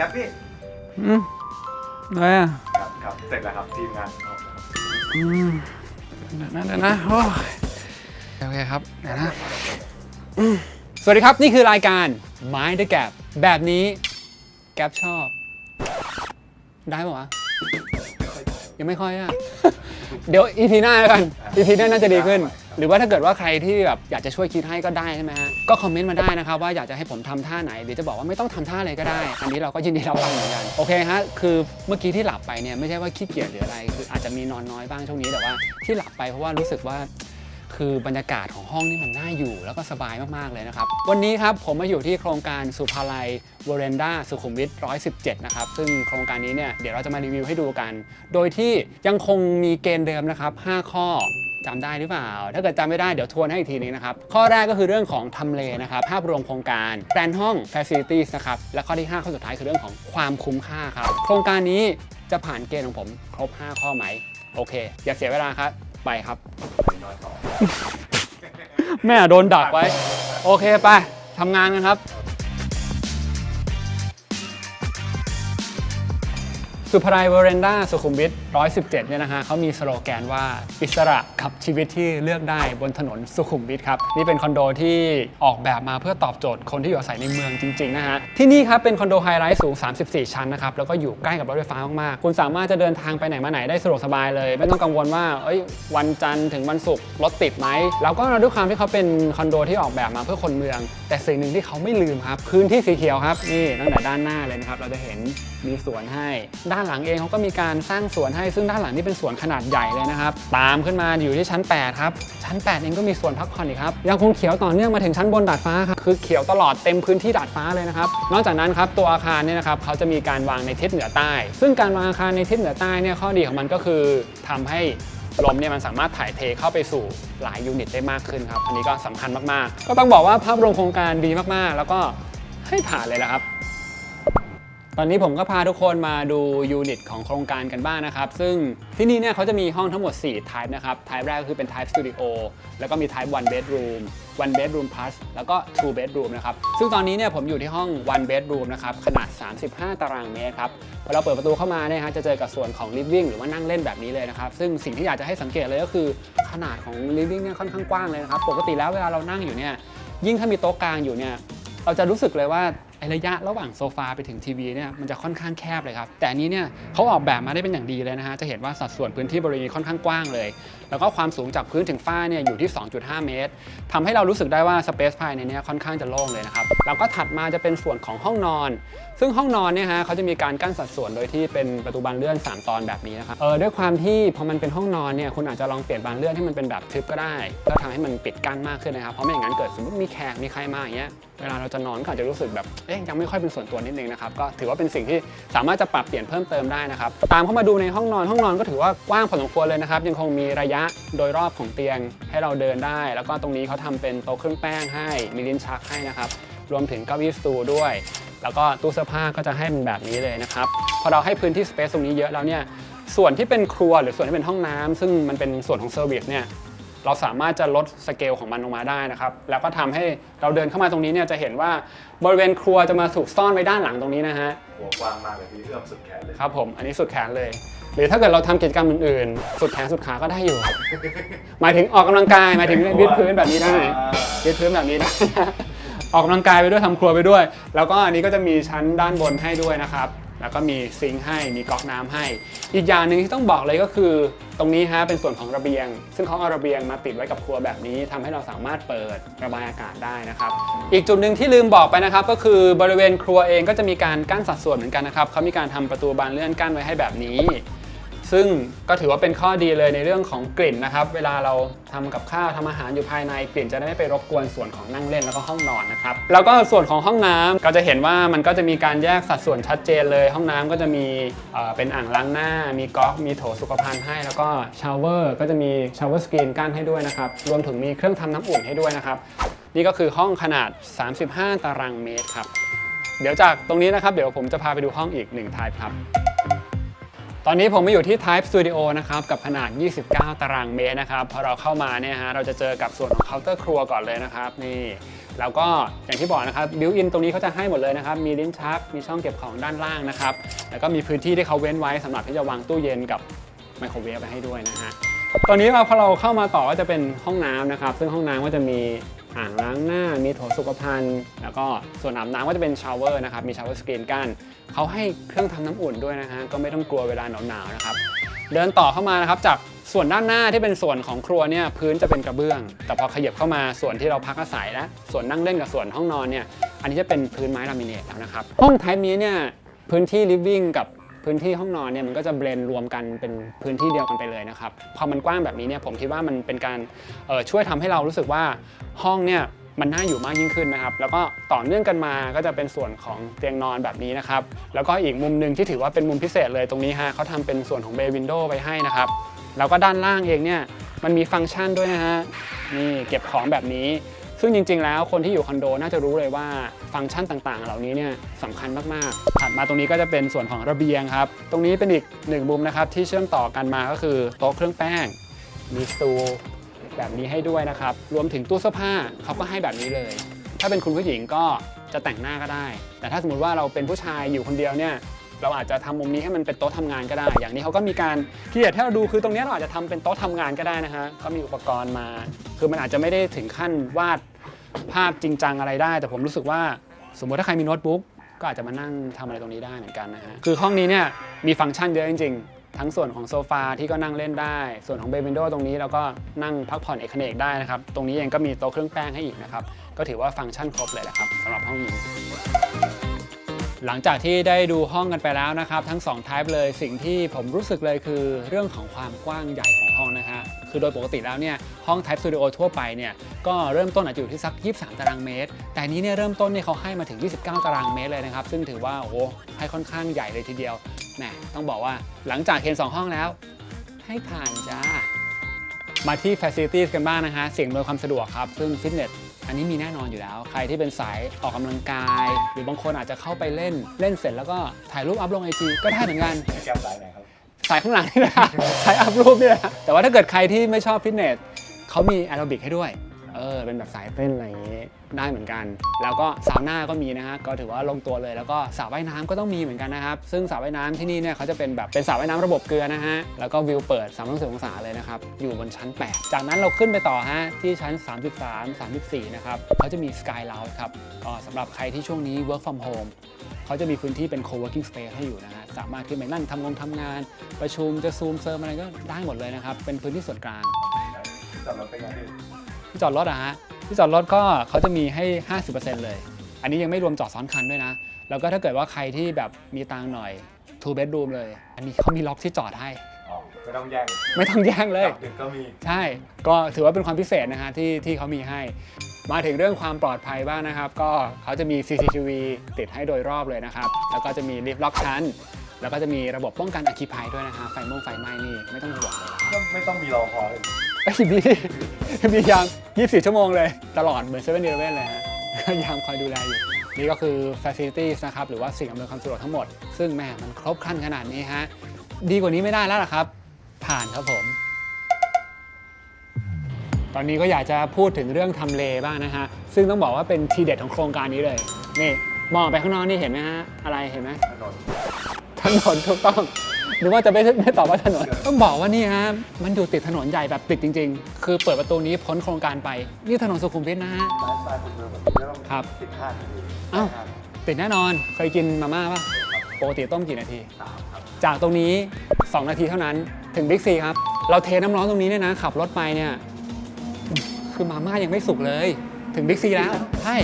ก๊ปพี่อะไรอ่ะครับเสร็จแล้วครับทีมงานออกแล้วครับเดี๋ยวนะโอเคครับเดี๋ยวนะสวัสดีครับนี่คือรายการ Mind the Gap แบบนี้แก๊ปชอบได้ป่าวะยังไม่ค่อยอ่ะ เดี๋ยว EP หน้าแล้วกัน EP หน้าน่าจะดีขึ้นหรือว่าถ้าเกิดว่าใครที่แบบอยากจะช่วยคิดให้ก็ได้ใช่ไหมฮะก็คอมเมนต์มาได้นะครับว่าอยากจะให้ผมทำท่าไหนเดี๋ยวจะบอกว่าไม่ต้องทำท่าอะไรก็ได้อันนี้เราก็ยินดีรับฟังเหมือนกันโอเคฮะคือเมื่อกี้ที่หลับไปเนี่ยไม่ใช่ว่าขี้เกียจหรืออะไรคืออาจจะมีนอนน้อยบ้างช่วงนี้แต่ว่าที่หลับไปเพราะว่ารู้สึกว่าคือบรรยากาศของห้องนี่มันน่าอยู่แล้วก็สบายมากๆเลยนะครับวันนี้ครับผมมาอยู่ที่โครงการสุภาลัยวเรนด้าสุขุมวิท117นะครับซึ่งโครงการนี้เนี่ยเดี๋ยวเราจะมารีวิวให้ดูกันโดยที่ยังคงมีเกณฑ์เดิมนะครับ5ข้อจำได้หรือเปล่าถ้าเกิดจำไม่ได้เดี๋ยวทวนให้อีกทีนึงนะครับข้อแรกก็คือเรื่องของทำเลนะครับภาพรวมโครงการแปลนห้อง Facilities นะครับและข้อที่5ข้อสุดท้ายคือเรื่องของความคุ้มค่าครับโครงการนี้จะผ่านเกณฑ์ของผมครบ5ข้อไหมโอเคอย่าเสียเวลาครับไปครับแม่โดนดักไว้โอเคไปทำงานกันครับสุภาลัยวเรนด้าสุขุมวิท117เนี่ยนะฮะเขามีสโลแกนว่าอิสระกับชีวิตที่เลือกได้บนถนนสุขุมวิทครับนี่เป็นคอนโดที่ออกแบบมาเพื่อตอบโจทย์คนที่อยู่อาศัยในเมืองจริงๆนะฮะที่นี่ครับเป็นคอนโดไฮไลท์สูง34ชั้นนะครับแล้วก็อยู่ใกล้กับรถไฟฟ้ามากๆคุณสามารถจะเดินทางไปไหนมาไหนได้สะดวกสบายเลยไม่ต้องกังวลว่าวันจันทร์ถึงวันศุกร์รถติดไหมแล้วก็ด้วยความที่เขาเป็นคอนโดที่ออกแบบมาเพื่อคนเมืองแต่สิ่งหนึ่งที่เขาไม่ลืมครับพื้นที่สีเขียวครับนี่ตั้งแต่ด้านหน้าเลยนะครับเราจะเห็นมีสวนให้ด้านหลังเองเขาก็มีการสร้างสวนให้ซึ่งด้านหลังนี่เป็นสวนขนาดใหญ่เลยนะครับตามขึ้นมาอยู่ที่ชั้น8ครับชั้น8เองก็มีสวนพักผ่อนอีกครับยังคงเขียวต่อเนื่องมาถึงชั้นบนดาดฟ้าครับคือเขียวตลอดเต็มพื้นที่ดาดฟ้าเลยนะครับนอกจากนั้นครับตัวอาคารเนี่ยนะครับเขาจะมีการวางในทิศเหนือใต้ซึ่งการวางอาคารในทิศเหนือใต้เนี่ยข้อดีของมันก็คือทำให้ลมเนี่ยมันสามารถถ่ายเทเข้าไปสู่หลายยูนิตได้มากขึ้นครับอันนี้ก็สำคัญมากๆก็ต้องบอกว่าภาพรวมโครงการดีมากๆแล้วก็ให้ผ่านเลยละครับตอนนี้ผมก็พาทุกคนมาดูยูนิตของโครงการกันบ้างนะครับซึ่งที่นี่เนี่ยเขาจะมีห้องทั้งหมด4 type นะครับ type แรกก็คือเป็น type studio แล้วก็มี type 1 bedroom 1 bedroom plus แล้วก็ 2 bedroom นะครับซึ่งตอนนี้เนี่ยผมอยู่ที่ห้อง 1 bedroom นะครับขนาด35 ตารางเมตรครับพอเราเปิดประตูเข้ามาเนี่ยจะเจอกับส่วนของ living หรือว่านั่งเล่นแบบนี้เลยนะครับซึ่งสิ่งที่อยากจะให้สังเกตเลยก็คือขนาดของ living เนี่ยค่อนข้างกว้างเลยนะครับปกติแล้วเวลาเรานั่งอยู่เนี่ยยิ่งถ้ามีโต๊ะกลางอยู่เนี่ยเราจะรู้สึกเลยว่าระยะระหว่างโซฟาไปถึงทีวีเนี่ยมันจะค่อนข้างแคบเลยครับแต่อันนี้เนี่ยเขาออกแบบมาได้เป็นอย่างดีเลยนะฮะจะเห็นว่าสัดส่วนพื้นที่บริเวณค่อนข้างกว้างเลยแล้วก็ความสูงจากพื้นถึงฝ้าเนี่ยอยู่ที่ 2.5 เมตรทำให้เรารู้สึกได้ว่าสเปซภายในนี้ค่อนข้างจะโล่งเลยนะครับแล้วก็ถัดมาจะเป็นส่วนของห้องนอนซึ่งห้องนอนเนี่ยฮะเขาจะมีการกั้นสัดส่วนโดยที่เป็นประตูบานเลื่อน3ตอนแบบนี้นะครับด้วยความที่พอมันเป็นห้องนอนเนี่ยคุณอาจจะลองเปลี่ยนบานเลื่อนให้มันเป็นแบบทึบก็ได้เพื่อทำให้มันปิดกั้นมากขึ้นนะครับเพราะไม่อย่างนั้นเกิดสมมติมีแขกมีใครมาอย่างเงี้ยเวลาเราจะนอนก็อาจจะรู้สึกแบบยังไม่ค่อยเป็นส่วนตัวนิดนึงนะครับก็ถือว่าเป็นสิ่งที่สามารถจะปรับเปลี่ยนเพิ่มเติมได้นะครับตามเข้ามาดูในห้องนอนก็ถือว่ากว้างพอสมควรเลยนะครับยังคงมีระยะโดยรอบของเตียงให้เราเดินได้แล้วก็ตรงนี้เขาทำเป็นโต๊ะเครื่องแป้งให้มีลิ้นชักให้นะครับรวมถึงเก้าอี้สตูด้วยแล้วก็ตู้เสื้อผ้าก็จะให้เป็นแบบนี้เลยนะครับพอเราให้พื้นที่สเปซตรงนี้เยอะแล้วเนี่ยส่วนที่เป็นครัวหรือส่วนที่เป็นห้องน้ำซึ่งมันเป็นส่วนของเซอร์วิสเนี่ยเราสามารถจะลดสเกลของมันลงมาได้นะครับแล้วก็ทำให้เราเดินเข้ามาตรงนี้เนี่ยจะเห็นว่าบริเวณครัวจะมาถูกซ่อนไว้ด้านหลังตรงนี้นะฮะหัวกว้างมากเลยพี่เอื้อมสุดแขนเลยครับผมอันนี้สุดแขนเลยหรือถ้าเกิดเราทำกิจกรรมอื่นๆสุดแขนสุดขาก็ได้อยู่ หมายถึงออกกำลังกายหมายถึงยืดพื้นแบบนี้ได้ยืดพื้นแบบนี้ได้ ออกกำลังกายไปด้วยทำครัวไปด้วยแล้วก็อันนี้ก็จะมีชั้นด้านบนให้ด้วยนะครับแล้วก็มีซิงค์ให้มีก๊อกน้ำให้อีกอย่างหนึ่งที่ต้องบอกเลยก็คือตรงนี้ฮะเป็นส่วนของระเบียงซึ่งเขาเอาระเบียงมาติดไว้กับครัวแบบนี้ทำให้เราสามารถเปิดระบายอากาศได้นะครับอีกจุดหนึ่งที่ลืมบอกไปนะครับก็คือบริเวณครัวเองก็จะมีการกั้นสัดส่วนเหมือนกันนะครับเขามีการทำประตูบานเลื่อนกั้นไว้ให้แบบนี้ซึ่งก็ถือว่าเป็นข้อดีเลยในเรื่องของกลิ่นนะครับเวลาเราทำกับข้าวทำอาหารอยู่ภายในกลิ่นจะได้ไม่ไปรบกวนส่วนของนั่งเล่นแล้วก็ห้องนอนนะครับแล้วก็ส่วนของห้องน้ำก็จะเห็นว่ามันก็จะมีการแยกสัดส่วนชัดเจนเลยห้องน้ำก็จะมีเป็นอ่างล้างหน้ามีก๊อกมีโถสุขภัณฑ์ให้แล้วก็ชาวเวอร์ก็จะมีชาวเวอร์สกรีนกั้นให้ด้วยนะครับรวมถึงมีเครื่องทำน้ำอุ่นให้ด้วยนะครับนี่ก็คือห้องขนาด35 ตารางเมตรครับเดี๋ยวจากตรงนี้นะครับเดี๋ยวผมจะพาไปดูห้องอีก1 type ครับตอนนี้ผมมาอยู่ที่ Type Studio นะครับกับขนาด29 ตารางเมตรนะครับพอเราเข้ามาเนี่ยฮะเราจะเจอกับส่วนของเคาน์เตอร์ครัวก่อนเลยนะครับนี่ แล้วก็อย่างที่บอกนะครับบิวอินตรงนี้เขาจะให้หมดเลยนะครับมีลิ้นชักมีช่องเก็บของด้านล่างนะครับแล้วก็มีพื้นที่ที่เขาเว้นไว้สำหรับที่จะวางตู้เย็นกับไมโครเวฟไปให้ด้วยนะฮะตอนนี้พอเราเข้ามาต่อก็จะเป็นห้องน้ำนะครับซึ่งห้องน้ำก็จะมีอ่างล้างหน้ามีโถสุขภัณฑ์แล้วก็ส่วนอาบน้ำก็จะเป็นชาวเวอร์นะครับมีชาวเวอร์สกรีนกั้นเขาให้เครื่องทำน้ำอุ่นด้วยนะฮะก็ไม่ต้องกลัวเวลาหนาวๆนะครับเดินต่อเข้ามานะครับจากส่วนด้านหน้าที่เป็นส่วนของครัวเนี่ยพื้นจะเป็นกระเบื้องแต่พอขยับเข้ามาส่วนที่เราพักอาศัยและส่วนนั่งเล่นกับส่วนห้องนอนเนี่ยอันนี้จะเป็นพื้นไม้ลามิเนตแล้วนะครับห้องไทป์นี้เนี่ยพื้นที่ living กับพื้นที่ห้องนอนเนี่ยมันก็จะเบลนด์รวมกันเป็นพื้นที่เดียวกันไปเลยนะครับพอมันกว้างแบบนี้เนี่ยผมคิดว่ามันเป็นการช่วยทำให้เรารู้สึกว่าห้องเนี่ยมันน่าอยู่มากยิ่งขึ้นนะครับแล้วก็ต่อเนื่องกันมาก็จะเป็นส่วนของเตียงนอนแบบนี้นะครับแล้วก็อีกมุมหนึ่งที่ถือว่าเป็นมุมพิเศษเลยตรงนี้ฮะเขาทำเป็นส่วนของเบย์วินโดว์ไว้ให้นะครับแล้วก็ด้านล่างเองเนี่ยมันมีฟังก์ชันด้วยนะฮะนี่เก็บของแบบนี้ซึ่งจริงๆแล้วคนที่อยู่คอนโดน่าจะรู้เลยว่าฟังก์ชันต่างๆเหล่านี้เนี่ยสำคัญมากๆถัดมาตรงนี้ก็จะเป็นส่วนของระเบียงครับตรงนี้เป็นอีกหนึ่งมุมนะครับที่เชื่อมต่อกันมาก็คือโต๊ะเครื่องแป้งมีสตูแบบนี้ให้ด้วยนะครับรวมถึงตู้เสื้อผ้าเขาก็ให้แบบนี้เลยถ้าเป็นคุณผู้หญิงก็จะแต่งหน้าก็ได้แต่ถ้าสมมติว่าเราเป็นผู้ชายอยู่คนเดียวเนี่ยเราอาจจะทำมุมนี้ให้มันเป็นโต๊ะทำงานก็ได้อย่างนี้เขาก็มีการครีเอทให้เราดูคือตรงนี้เราอาจจะทำเป็นโต๊ะทำงานก็ได้นะฮะก็มีอุปกรณ์มาคือมันอาจจะไม่ได้ถึงขั้นวาดภาพจริงจังอะไรได้แต่ผมรู้สึกว่าสมมติถ้าใครมีโน้ตบุ๊กก็อาจจะมานั่งทำอะไรตรงนี้ได้เหมือนกันนะฮะคือห้องนี้เนี่ยมีฟังก์ชันเยอะจริงๆทั้งส่วนของโซฟาที่ก็นั่งเล่นได้ส่วนของเบย์วินโดว์ตรงนี้เราก็นั่งพักผ่อนเอกเนกได้นะครับตรงนี้เองก็มีโต๊ะเครื่องแป้งให้อีกนะครับก็ถือว่าฟังก์ชันครบเลยแหละครับสำหรับห้องนี้หลังจากที่ได้ดูห้องกันไปแล้วนะครับทั้ง2 type เลยสิ่งที่ผมรู้สึกเลยคือเรื่องของความกว้างใหญ่ของห้องนะฮะคือโดยปกติแล้วเนี่ยห้อง type studio ทั่วไปเนี่ยก็เริ่มต้นอาจจะอยู่ที่สัก23ตารางเมตรแต่นี้เนี่ยเริ่มต้นเนี่ยเขาให้มาถึง29ตารางเมตรเลยนะครับซึ่งถือว่าโอ้โหให้ค่อนข้างใหญ่เลยทีเดียวแหมต้องบอกว่าหลังจากเห็น2ห้องแล้วให้ผ่านจ้ามาที่ facilities กันบ้างนะฮะสิ่งอำนวยความสะดวกครับซึ่งฟิตเนสอันนี้มีแน่นอนอยู่แล้วใครที่เป็นสายออกกำลังกายหรือบางคนอาจจะเข้าไปเล่นเสร็จแล้วก็ถ่ายรูปอัพลง IG ก็ได้เหมือนกันแก้มสายไหนครับสายข้างหลังนี่แหละสายอัพรูปนี่แหละแต่ว่าถ้าเกิดใครที่ไม่ชอบฟิตเนสเขามีแอโรบิกให้ด้วยเป็นแบบสายเต้นอะไรอย่างนี้ได้เหมือนกันแล้วก็ซาวน่าก็มีนะฮะก็ถือว่าลงตัวเลยแล้วก็สระว่ายน้ำก็ต้องมีเหมือนกันนะครับซึ่งสระว่ายน้ำที่นี่เนี่ยเขาจะเป็นแบบเป็นสระว่ายน้ำระบบเกลือนะฮะแล้วก็วิวเปิด360องศาเลยนะครับอยู่บนชั้น8จากนั้นเราขึ้นไปต่อฮะที่ชั้น33 34นะครับเขาจะมี Sky Lounge ครับก็สำหรับใครที่ช่วงนี้ work from home เขาจะมีพื้นที่เป็น co-working space ให้อยู่นะฮะสามารถขึ้นไปนั่งทำงานประชุมจะซูมเซิร์มอะไรก็ได้หมดเลยนะครับเป็นพื้นที่ส่วนกลางจอดรถเป็นไงพี่ที่จอดรถอะฮะที่จอดรถก็เขาจะมีให้ 50% เลยอันนี้ยังไม่รวมจอดซ้อนคันด้วยนะแล้วก็ถ้าเกิดว่าใครที่แบบมีตังค์หน่อย 2 bedroom เลยอันนี้เขามีล็อกที่จอดให้ไม่ต้องแย่งเลยก็มีใช่ก็ถือว่าเป็นความพิเศษนะฮะที่เขามีให้มาถึงเรื่องความปลอดภัยบ้างนะครับก็เขาจะมี CCTV ติดให้โดยรอบเลยนะครับแล้วก็จะมีลิฟต์ล็อกชั้นแล้วก็จะมีระบบป้องกันอัคคีภัยด้วยนะฮะไฟไหม้นี่ไม่ต้องห่วงเลยไม่ต้องมีรอพอเลยมียาม24 ชั่วโมงเลยตลอดเหมือน7-Eleven เลยฮะยามคอยดูแลอยู่นี่ก็คือ facilities นะครับหรือว่าสิ่งอำนวยความสะดวกทั้งหมดซึ่งแม่มันครบครันขนาดนี้ฮะดีกว่านี้ไม่ได้แล้วล่ะครับผ่านครับผมตอนนี้ก็อยากจะพูดถึงเรื่องทำเลบ้างนะฮะซึ่งต้องบอกว่าเป็นทีเด็ดของโครงการนี้เลยนี่มองไปข้างนอกนี่เห็นไหมฮะอะไรเห็นไหมถนนถูกต้องหรือว่าจะไม่ตอบว่าถนนต้องบอกว่านี่ฮะมันอยู่ติดถนนใหญ่แบบติดจริงๆคือเปิดประตูนี้พ้นโครงการไปนี่ถนนสุขุมวิทนะฮะไลฟ์สไตล์คนเมืองแบบนี้ต้องติดห้างอ้าวติดแน่นอนเคยกินมาม่าป่ะปกติต้มกี่นาที3ครับจากตรงนี้2 นาทีเท่านั้นถึงบิ๊กซีครับเราเทน้ำร้อนตรงนี้เนี่ยนะขับรถไปเนี่ยคือมาม่ายังไม่สุกเลยถึงบิ๊กซีแล้วใช่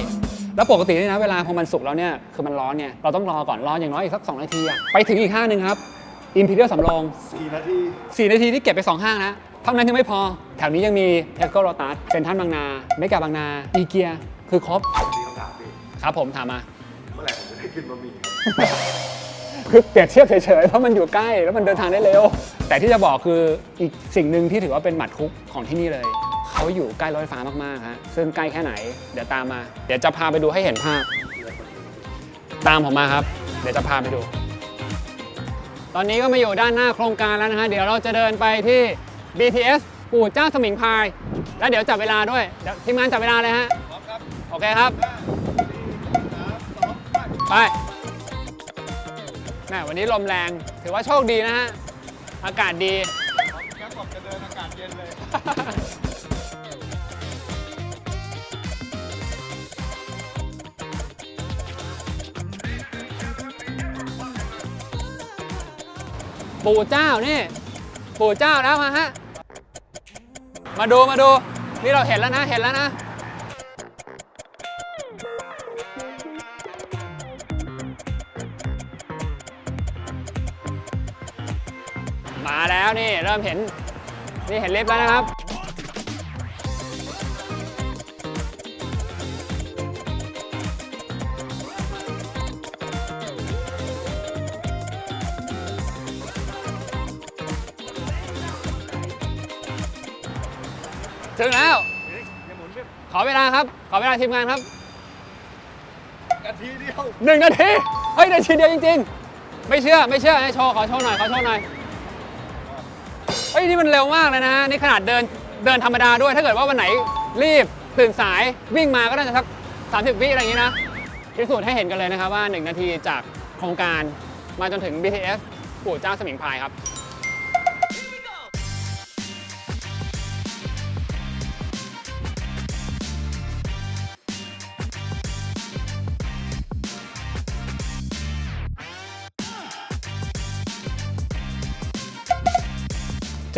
แล้วปกตินี่นะเวลาพอมันสุกแล้วเนี่ยคือมันร้อนเนี่ยเราต้องรอก่อนรออย่างน้อยอีกสัก2 นาทีอะไปถึงอีกห้างนึงครับอิมพีเรียลสำโรง4 นาทีที่เก็บไป2 ห้างนะเท่านั้นยังไม่พอแถวนี้ยังมีเทสโก้โลตัสเซ็นทรัลบางนาเมกาบางนาอีเกียคือครบมีคำถามดิครับผมถามมาเมื่อไหร่ผมจะได้กินบะหมี่คือเปรียบเทียบเฉยๆเพราะมันอยู่ใกล้แล้วมันเดินทางได้เร็วแต่ที่จะบอกคืออีกสิ่งหนึ่งที่ถือว่าเป็นหมัดคุกของที่นี่เลยเขาอยู่ใกล้รถไฟฟ้ามากๆฮะซึ่งใกล้แค่ไหนเดี๋ยวตามมาเดี๋ยวจะพาไปดูให้เห็นภาพตามผมมาครับเดี๋ยวจะพาไปดูตอนนี้ก็มาอยู่ด้านหน้าโครงการแล้วนะฮะเดี๋ยวเราจะเดินไปที่ BTS ปู่เจ้าสมิงพรายแล้วเดี๋ยวจับเวลาด้วยเดี๋ยวทีมงานจับเวลาเลยฮะพร้อมครับโอ อเคครับ ไปแม่วันนี้ลมแรงถือว่าโชคดีนะฮะ อากาศดีแค่บอกจะเดินอากาศเย็นเลย ปู่เจ้านี่ ปู่เจ้าแล้วมาฮะ มาดู นี่เราเห็นแล้วนะ มาแล้วนี่เริ่มเห็น นี่เห็นเล็บแล้วนะครับ ถึงแล้ว ขอเวลาครับ ขอเวลาทีมงานครับ นาทีเดียว 1 นาที เฮ้ยนาทีเดียวจริงๆ ไม่เชื่อให้โชว์ขอโชว์หน่อย เฮ้ยนี่มันเร็วมากเลยนะฮะ นี่ขนาดเดินธรรมดาด้วย ถ้าเกิดว่าวันไหนรีบตื่นสายวิ่งมาก็น่าจะสัก30 วิอะไรอย่างนี้นะพิสูจน์ให้เห็นกันเลยนะครับว่า 1 นาทีจากโครงการมาจนถึง BTS ปู่เจ้าสมิงพรายครับ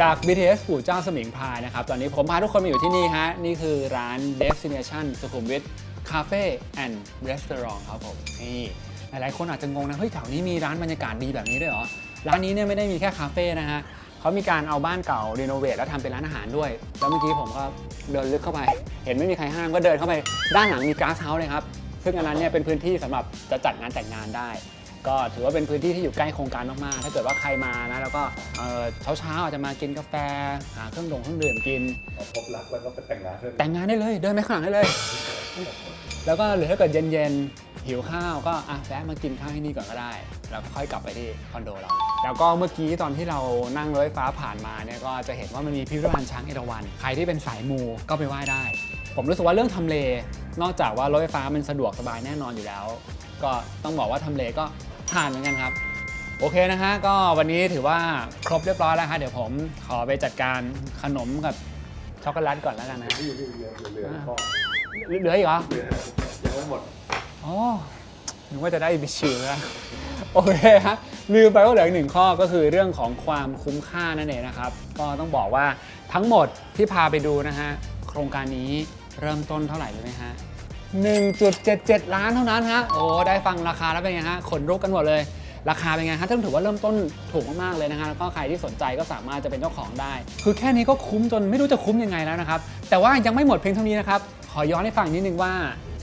จาก BTS ปู่เจ้าสมิงพรายนะครับ ตอนนี้ผมพาทุกคนมาอยู่ที่นี่ฮะ นี่คือร้าน Destination สุขุมวิท Cafe and Restaurant ครับผม นี่หลายๆคนอาจจะงงนะ เฮ้ยแถวนี้มีร้านบรรยากาศดีแบบนี้ด้วยเหรอ ร้านนี้เนี่ยไม่ได้มีแค่คาเฟ่นะฮะเขามีการเอาบ้านเก่ารีโนเวทแล้วทำเป็นร้านอาหารด้วย แล้วเมื่อกี้ผมก็เดินลึกเข้าไป เห็นไม่มีใครห้ามก็เดินเข้าไปด้านหลังมีก๊าซเฮาส์เลยครับ ซึ่งอันนั้นเนี่ยเป็นพื้นที่สำหรับจะจัดงานแต่งงานได้ ก็ถือว่าเป็นพื้นที่ที่อยู่ใกล้โครงการมากๆ ถ้าเกิดว่าใครมานะแล้วก็เช้าอาจจะมากินกาแฟหาเครื่องดื่มกิน พบรักแล้วก็ไปแต่งงานเพื่อน แต่งงานได้เลยเดินไปข้างหลังได้เลย แล้วก็หรือถ้าเกิดเย็นๆหิวข้าวก็แวะมากินข้าวที่นี่ก่อนก็ได้แล้วก็ค่อยกลับไปที่คอนโดเราแล้วก็เมื่อกี้ตอนที่เรานั่งรถไฟฟ้าผ่านมาเนี่ยก็จะเห็นว่ามันมีพิพิธภัณฑ์ช้างเอราวัณใครที่เป็นสายมูก็ไปไหว้ได้ ผมรู้สึกว่าเรื่องทำเลนอกจากว่ารถไฟฟ้ามันสะดวกสบายแน่นอนอยู่แล้ว ก็ต้องบอกว่าทำเลก็ผ่านเหมือนกันครับโอเคนะฮะก็วันนี้ถือว่าครบเรียบร้อยแล้วครับเดี๋ยวผมขอไปจัดการขนมกับช็อกโกแลตก่อนแล้วกันนะ ที่อยู่ที่เหลือข้อ เหลืออีกเหรอ เหลือยังไม่หมด อ๋อนึกว่าจะได้ไปชิลแล้วโอเคฮะลืมไปว่าเหลืออีก1 ข้อก็คือเรื่องของความคุ้มค่านั่นเองนะครับก็ต้องบอกว่าทั้งหมดที่พาไปดูนะฮะโครงการนี้เริ่มต้นเท่าไหร่รู้ไหมฮะ 1.77 ล้านเท่านั้นฮะโอ้ได้ฟังราคาแล้วเป็นไงฮะขนลุกกันหมดเลยราคาเป็นไงฮะต้องถือว่าเริ่มต้นถูกมากๆเลยนะฮะแล้วก็ใครที่สนใจก็สามารถจะเป็นเจ้าของได้คือแค่นี้ก็คุ้มจนไม่รู้จะคุ้มยังไงแล้วนะครับแต่ว่ายังไม่หมดเพียงเท่านี้นะครับขอย้อนให้ฟังนิดนึงว่า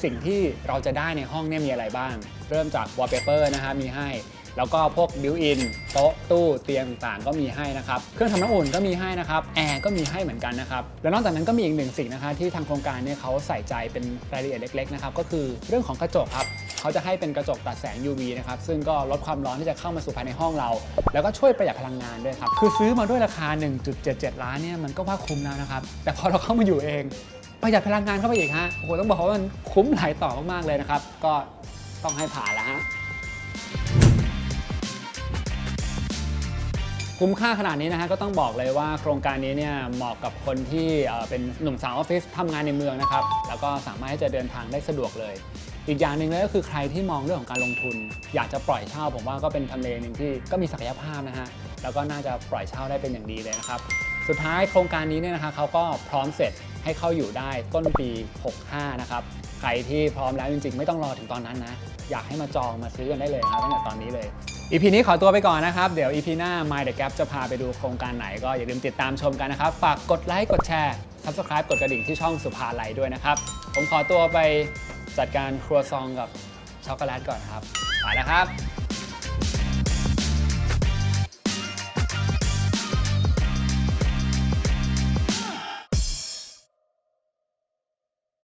สิ่งที่เราจะได้ในห้องเนี่ยมีอะไรบ้างเริ่มจาก wallpaper นะฮะมีให้แล้วก็พวก built-in โต๊ะตู้เตียงต่างๆก็มีให้นะครับเครื่องทำน้ำอุ่นก็มีให้นะครับแอร์ก็มีให้เหมือนกันนะครับแล้วนอกจากนั้นก็มีอีก1 สิ่งนะคะที่ทางโครงการเนี่ยเขาใส่ใจเป็นรายละเอียดเล็กๆนะครับก็คือเรื่องของกระจกครับเขาจะให้เป็นกระจกตัดแสง UV นะครับซึ่งก็ลดความร้อนที่จะเข้ามาสู่ภายในห้องเราแล้วก็ช่วยประหยัดพลังงานด้วยครับคือซื้อมาด้วยราคา 1.77 ล้านเนี่ยมันก็ว่าคุ้มแล้วนะครับแต่พอเราเข้ามาอยู่เองประหยัดพลังงานเข้าไปอีกฮะโอ้โหต้องบอกว่ามันคุ้มหลายต่อมากๆเลยนะครับก็ต้องให้ผ่านแล้วฮะคุ้มค่าขนาดนี้นะฮะก็ต้องบอกเลยว่าโครงการนี้เนี่ยเหมาะกับคนที่เป็นหนุ่มสาวออฟฟิศทำงานในเมืองนะครับแล้วก็สามารถที่จะเดินทางได้สะดวกเลยอีกอย่างหนึ่งเลยก็คือใครที่มองเรื่องของการลงทุนอยากจะปล่อยเช่าผมว่าก็เป็นทำเลหนึ่งที่ก็มีศักยภาพนะฮะแล้วก็น่าจะปล่อยเช่าได้เป็นอย่างดีเลยนะครับสุดท้ายโครงการนี้เนี่ยนะคะเขาก็พร้อมเสร็จให้เข้าอยู่ได้ต้นปี 65 นะครับใครที่พร้อมแล้วจริงๆไม่ต้องรอถึงตอนนั้นนะอยากให้มาจองมาซื้อกันได้เลยครับตั้งแต่ตอนนี้เลย EP นี้ขอตัวไปก่อนนะครับเดี๋ยว EP หน้า My The Gap จะพาไปดูโครงการไหนก็อย่าลืมติดตามชมกันนะครับฝากกดไลค์กดแชร์ Subscribe กดกระดิ่งที่ช่องสุภาลัยด้วยนะครับผมขอตัวไปจัดการครัวซองกับช็อกโกแลตก่อนนะครับไปแล้วครับ